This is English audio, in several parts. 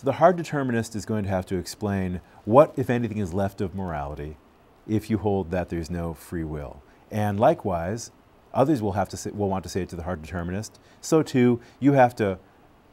So the hard determinist is going to have to explain what, if anything, is left of morality if you hold that there's no free will. And likewise, others will want to say to the hard determinist, so too, you have to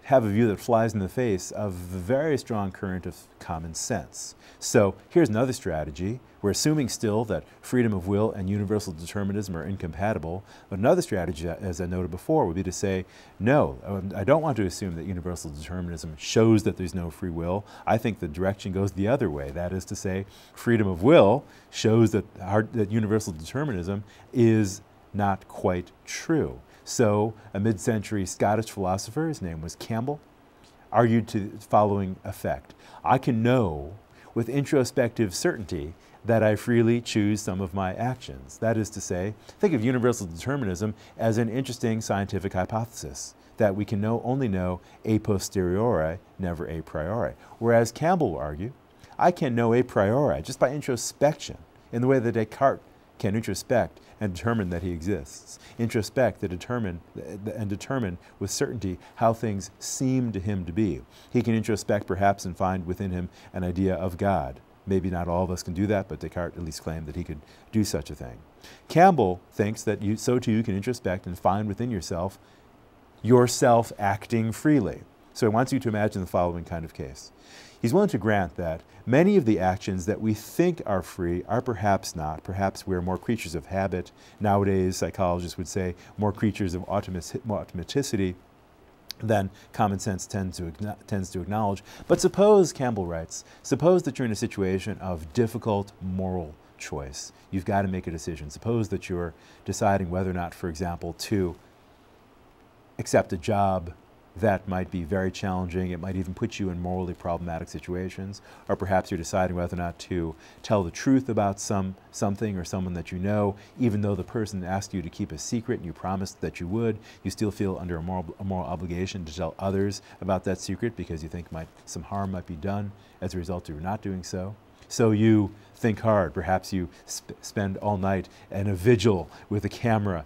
have a view that flies in the face of a very strong current of common sense. So here's another strategy. We're assuming still that freedom of will and universal determinism are incompatible, but another strategy, as I noted before, would be to say, no, I don't want to assume that universal determinism shows that there's no free will. I think the direction goes the other way. That is to say, freedom of will shows that universal determinism is not quite true. So a mid-century Scottish philosopher, his name was Campbell, argued to the following effect. I can know with introspective certainty that I freely choose some of my actions. That is to say, think of universal determinism as an interesting scientific hypothesis that we can only know a posteriori, never a priori. Whereas Campbell will argue, I can know a priori just by introspection, in the way that Descartes can introspect and determine that he exists. Introspect and determine with certainty how things seem to him to be. He can introspect perhaps and find within him an idea of God. Maybe not all of us can do that, but Descartes at least claimed that he could do such a thing. Campbell thinks that so too you can introspect and find within yourself acting freely. So he wants you to imagine the following kind of case. He's willing to grant that many of the actions that we think are free are perhaps not. Perhaps we're more creatures of habit. Nowadays, psychologists would say more creatures of automaticity than common sense tends to acknowledge. But suppose, Campbell writes, suppose that you're in a situation of difficult moral choice. You've got to make a decision. Suppose that you're deciding whether or not, for example, to accept a job that might be very challenging. It might even put you in morally problematic situations. Or perhaps you're deciding whether or not to tell the truth about something or someone that you know, even though the person asked you to keep a secret and you promised that you would. You still feel under a moral obligation to tell others about that secret because you think some harm might be done as a result of your not doing so. So you think hard. Perhaps you spend all night in a vigil with a candle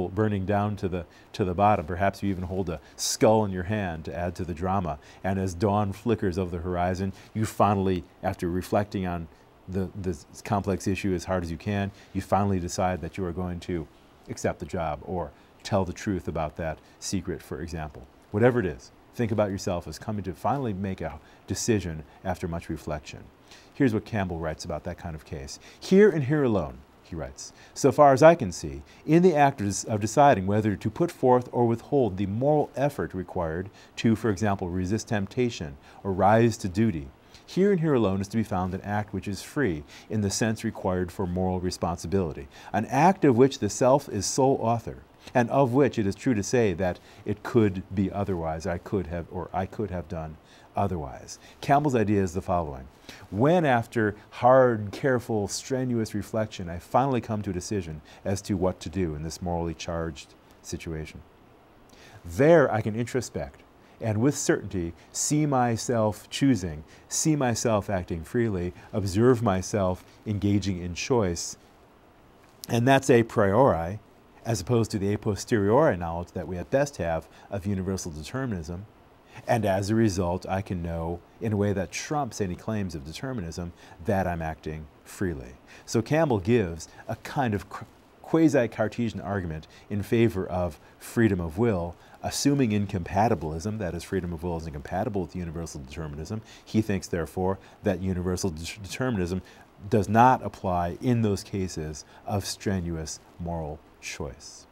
burning down to the bottom. Perhaps you even hold a skull in your hand to add to the drama. And as dawn flickers over the horizon, you finally, after reflecting on this complex issue as hard as you can, you finally decide that you are going to accept the job or tell the truth about that secret, for example. Whatever it is. Think about yourself as coming to finally make a decision after much reflection. Here's what Campbell writes about that kind of case. Here and here alone, he writes, so far as I can see, in the act of deciding whether to put forth or withhold the moral effort required to, for example, resist temptation or rise to duty, here and here alone is to be found an act which is free in the sense required for moral responsibility, an act of which the self is sole author, and of which it is true to say that it could be otherwise, I could have done otherwise. Campbell's idea is the following. When after hard, careful, strenuous reflection, I finally come to a decision as to what to do in this morally charged situation, there I can introspect and with certainty see myself choosing, see myself acting freely, observe myself engaging in choice, and that's a priori, as opposed to the a posteriori knowledge that we at best have of universal determinism. And as a result, I can know, in a way that trumps any claims of determinism, that I'm acting freely. So Campbell gives a kind of quasi-Cartesian argument in favor of freedom of will, assuming incompatibilism, that is, freedom of will is incompatible with universal determinism. He thinks, therefore, that universal determinism does not apply in those cases of strenuous moral choice.